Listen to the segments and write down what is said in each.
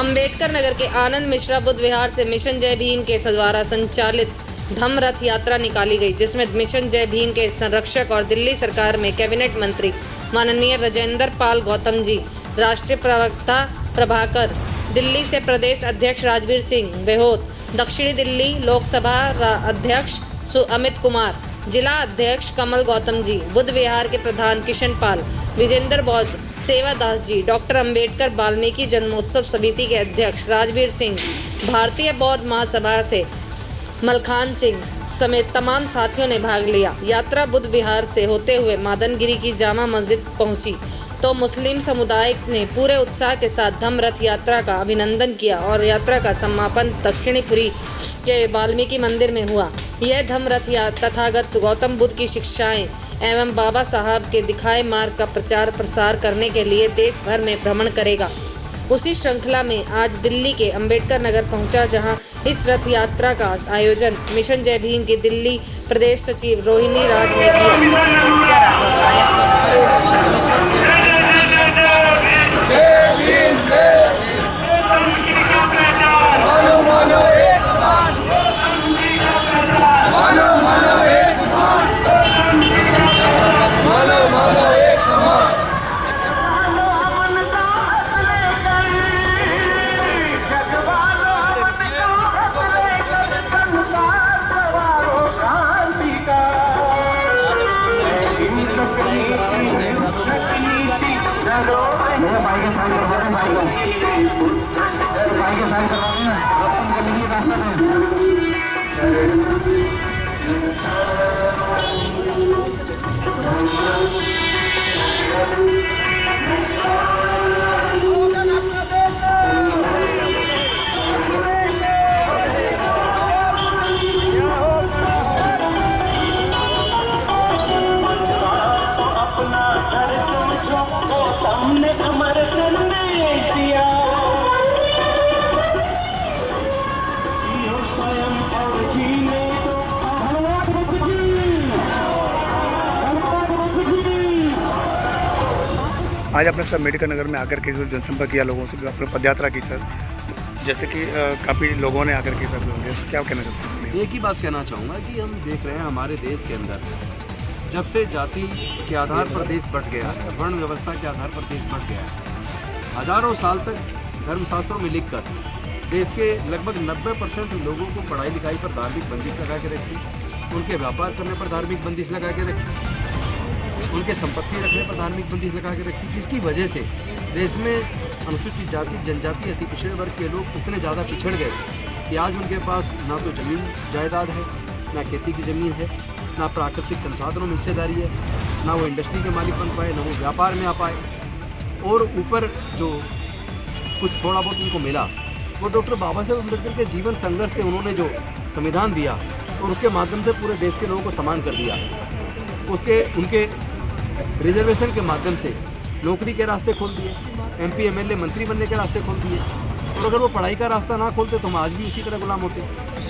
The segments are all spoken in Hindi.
अंबेडकर नगर के आनंद मिश्रा बुद्ध विहार से मिशन जय भीम के द्वारा संचालित धम्म रथ यात्रा निकाली गई, जिसमें मिशन जय भीम के संरक्षक और दिल्ली सरकार में कैबिनेट मंत्री माननीय राजेंद्र पाल गौतम जी, राष्ट्रीय प्रवक्ता प्रभाकर, दिल्ली से प्रदेश अध्यक्ष राजवीर सिंह बेहोत, दक्षिणी दिल्ली लोकसभा अध्यक्ष अमित कुमार, जिला अध्यक्ष कमल गौतम जी, बुद्ध विहार के प्रधान किशन पाल, विजेंद्र बौद्ध, सेवा दास जी, डॉक्टर अंबेडकर वाल्मीकि जन्मोत्सव समिति के अध्यक्ष राजवीर सिंह, भारतीय बौद्ध महासभा से मलखान सिंह समेत तमाम साथियों ने भाग लिया। यात्रा बुद्ध विहार से होते हुए मादनगिरी की जामा मस्जिद पहुंची तो मुस्लिम समुदाय ने पूरे उत्साह के साथ धम्म रथ यात्रा का अभिनंदन किया और यात्रा का समापन दक्षिणीपुरी के वाल्मीकि मंदिर में हुआ। यह धम्म रथ तथागत गौतम बुद्ध की शिक्षाएं एवं बाबा साहब के दिखाए मार्ग का प्रचार प्रसार करने के लिए देश भर में भ्रमण करेगा। उसी श्रृंखला में आज दिल्ली के अंबेडकर नगर पहुंचा, जहां इस रथ यात्रा का आयोजन मिशन जय भीम की दिल्ली प्रदेश सचिव रोहिणी राज ने किया। आज आपने सर अम्बेडकर नगर में आकर के जो जनसंपर्क किया, लोगों से आपने पदयात्रा की सर, जैसे कि काफ़ी लोगों ने आकर के सर क्या कहना चाहते हैं? एक ही बात कहना चाहूँगा कि हम देख रहे हैं हमारे देश के अंदर जब से जाति के आधार पर देश बंट गया, वर्ण व्यवस्था के आधार पर देश बंट गया, हजारों साल तक धर्मशास्त्रों में लिखकर देश के लगभग 90% लोगों को पढ़ाई लिखाई पर धार्मिक बंदिश लगा के रखी, उनके व्यापार करने पर धार्मिक बंदिश लगा के रखी, उनके संपत्ति रखने पर धार्मिक बंदिश लगा के रखी, जिसकी वजह से देश में अनुसूचित जाति जनजाति अति पिछड़े वर्ग के लोग इतने ज़्यादा पिछड़ गए कि आज उनके पास ना तो ज़मीन जायदाद है, ना खेती की ज़मीन है, ना प्राकृतिक संसाधनों में हिस्सेदारी है, ना वो इंडस्ट्री के मालिक बन पाए, ना वो व्यापार में आ पाए, और ऊपर जो कुछ थोड़ा बहुत उनको मिला वो डॉक्टर बाबा साहेब अम्बेडकर के जीवन संघर्ष से उन्होंने जो संविधान दिया और उसके माध्यम से पूरे देश के लोगों को समान कर दिया। उनके रिजर्वेशन के माध्यम से नौकरी के रास्ते खोल दिए, MP MLA मंत्री बनने के रास्ते खोल दिए, और अगर वो पढ़ाई का रास्ता ना खोलते तो हम आज भी इसी तरह गुलाम होते।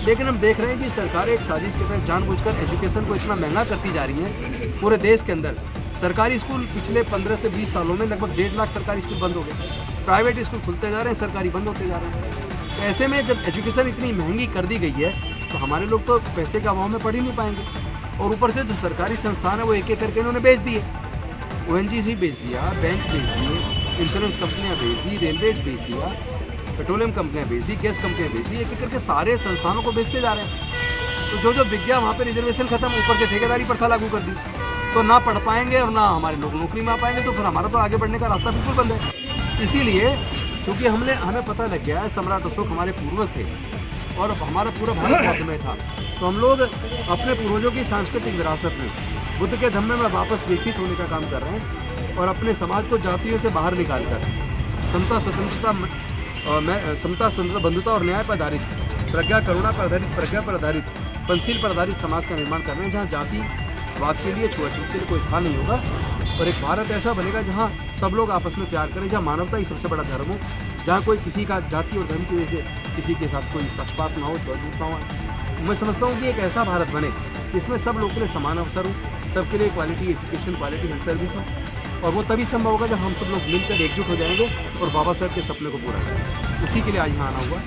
लेकिन हम देख रहे हैं कि सरकार एक साजिश के तहत जानबूझकर एजुकेशन को इतना महंगा करती जा रही है। पूरे देश के अंदर सरकारी स्कूल पिछले 15 से 20 सालों में लगभग 1.5 लाख सरकारी स्कूल बंद हो गए, प्राइवेट स्कूल खुलते जा रहे हैं, सरकारी बंद होते जा रहे हैं। तो ऐसे में जब एजुकेशन इतनी महंगी कर दी गई है तो हमारे लोग तो पैसे के अभाव में पढ़ ही नहीं पाएंगे, और ऊपर से जो सरकारी संस्थान है वो एक एक करके इन्होंने बेच दिए। ONGC बेच दिया, बैंक बेच दिए, इंश्योरेंस कंपनियां बेच दी, रेलवेज बेच दिया, पेट्रोलियम कंपनियां बेच दी, गैस कंपनियां बेच दी, एक एक करके सारे संस्थानों को बेचते जा रहे हैं। तो जो बिक गया वहाँ पे रिजर्वेशन खत्म, ऊपर से ठेकेदारी प्रथा लागू कर दी, तो ना पढ़ पाएंगे और ना हमारे लोग नौकरी में आ पाएंगे, तो फिर हमारा तो आगे बढ़ने का रास्ता बिल्कुल बंद है। इसीलिए क्योंकि हमें पता लग गया है सम्राट अशोक हमारे पूर्वज थे और हमारा पूरा भारत बौद्ध में था, तो हम लोग अपने पूर्वजों की सांस्कृतिक विरासत में बुद्ध के धम्म में वापस विकसित होने का काम कर रहे हैं और अपने समाज को जातियों से बाहर निकालकर समता स्वतंत्रता बंधुता और न्याय पर आधारित, प्रज्ञा करुणा पर आधारित, प्रज्ञा पर आधारित, पंचशील पर आधारित समाज का निर्माण कर रहे हैं, जहाँ जातिवाद के लिए छुआछूत के लिए कोई स्थान नहीं होगा, और एक भारत ऐसा बनेगा जहाँ सब लोग आपस में प्यार करें, जहाँ मानवता ही सबसे बड़ा धर्म हो, जहाँ कोई किसी का जाति और धर्म की वजह से किसी के साथ कोई पक्षपात ना हो, छुआछूत ना हो। मैं समझता हूँ कि एक ऐसा भारत बने जिसमें सब लोगों के लिए समान अवसर हो, सबके लिए quality education, quality health service हो, और वो तभी संभव होगा जब हम सब लोग मिलकर एकजुट हो जाएंगे और बाबा साहब के सपने को पूरा करेंगे। उसी के लिए आज यहाँ आना हुआ।